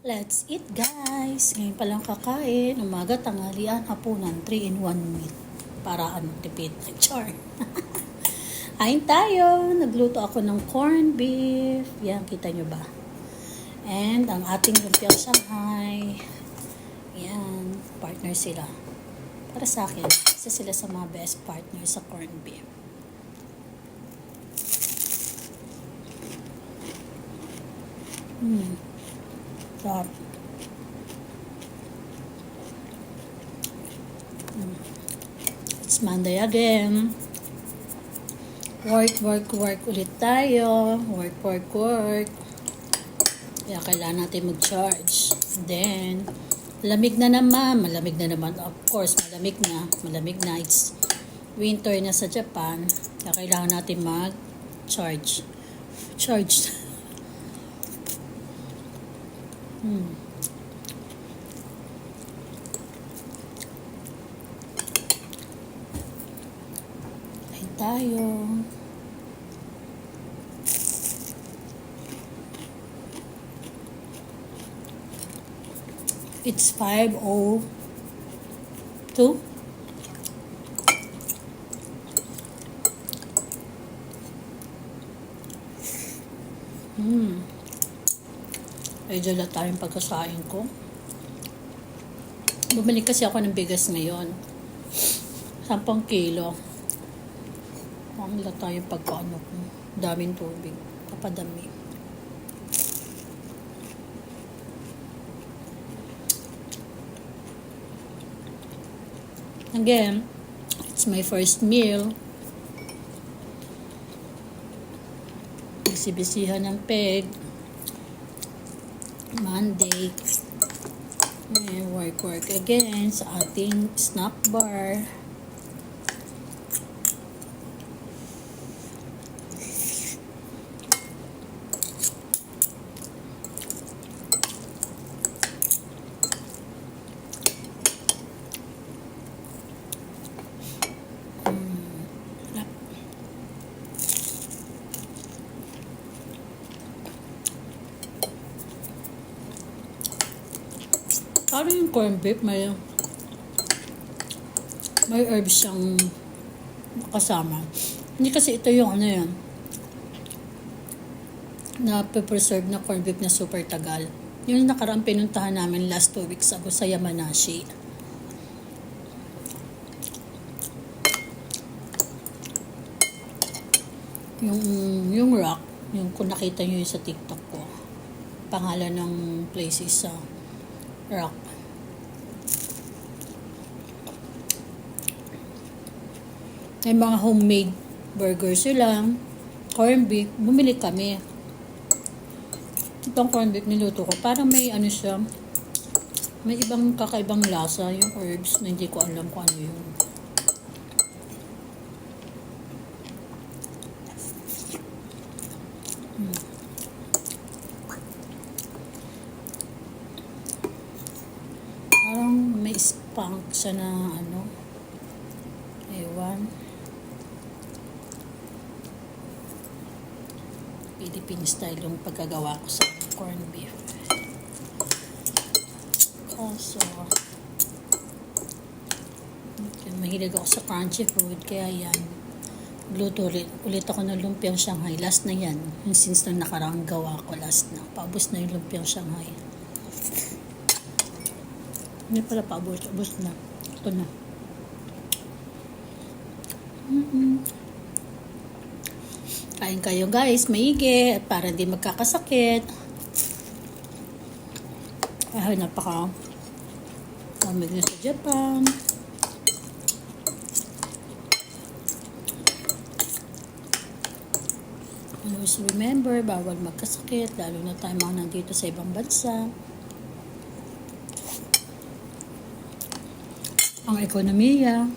Let's eat, guys! Ngayon pa lang kakain. Umaga, tanghalian, hapunan. 3-in-1 meal. Para tipid. Char. Kain tayo. Nagluto ako ng corned beef. Yan, kita nyo ba? And ang ating lumpiang Shanghai. Yan, partner sila. Para sa akin, isa sila sa mga best partner sa corned beef. Sarap. It's Monday again. Work ulit tayo. Work. Kaya kailangan natin mag-charge. Then, malamig na naman. Of course, malamig na. It's winter na sa Japan. Kaya kailangan natin mag-charge. Kain tayo. It's 5:02. Medyo lata yung pagkasain ko. Bumili kasi ako ng bigas ngayon. 10 kilo. Ang lata yung pagkaano ko. Daming tubig. Papadami. Again, it's my first meal. Bisibisihan ng peg. Monday. And work again sa ating snack bar. Parang yung corned beef, may herbs siyang kasama. Hindi kasi ito yung ano yan, na preserve na corned beef na super tagal. Yung nakaraang pinuntahan namin last 2 weeks ago sa Yamanashi. Yung rock, yung kung nakita nyo yun sa TikTok ko, pangalan ng places sa rock. May mga homemade burgers sila, corned beef, bumili kami. Itong corned beef niluto ko, parang may ano siya, may ibang kakaibang lasa, yung herbs na hindi ko alam kung ano yun. Parang may spunk siya na ano, ewan. Philippine style yung pagkagawa ko sa corned beef. Also, mahilig ako sa crunchy food, kaya yan. Gluto ulit ako ng lumpiang Shanghai. Last na yan. Since nung nakaraang gawa ko, last na. Paubos na yung lumpiang Shanghai. Hindi pala paubos. Ubos na. Ito na. Kain kayo guys, maigi, at para hindi magkakasakit. Ay, lamig na sa Japan. Always remember, bawal magkasakit, lalo na tayo mga nandito sa ibang bansa. Ang ekonomiya.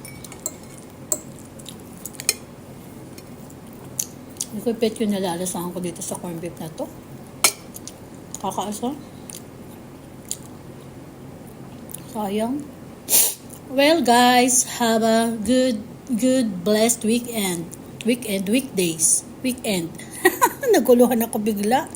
Ikupit yung nalalasahan ko dito sa corned beef na to. Kakaasa. Sayang. Well guys, have a good blessed weekend. Weekend. Naguluhan ako bigla.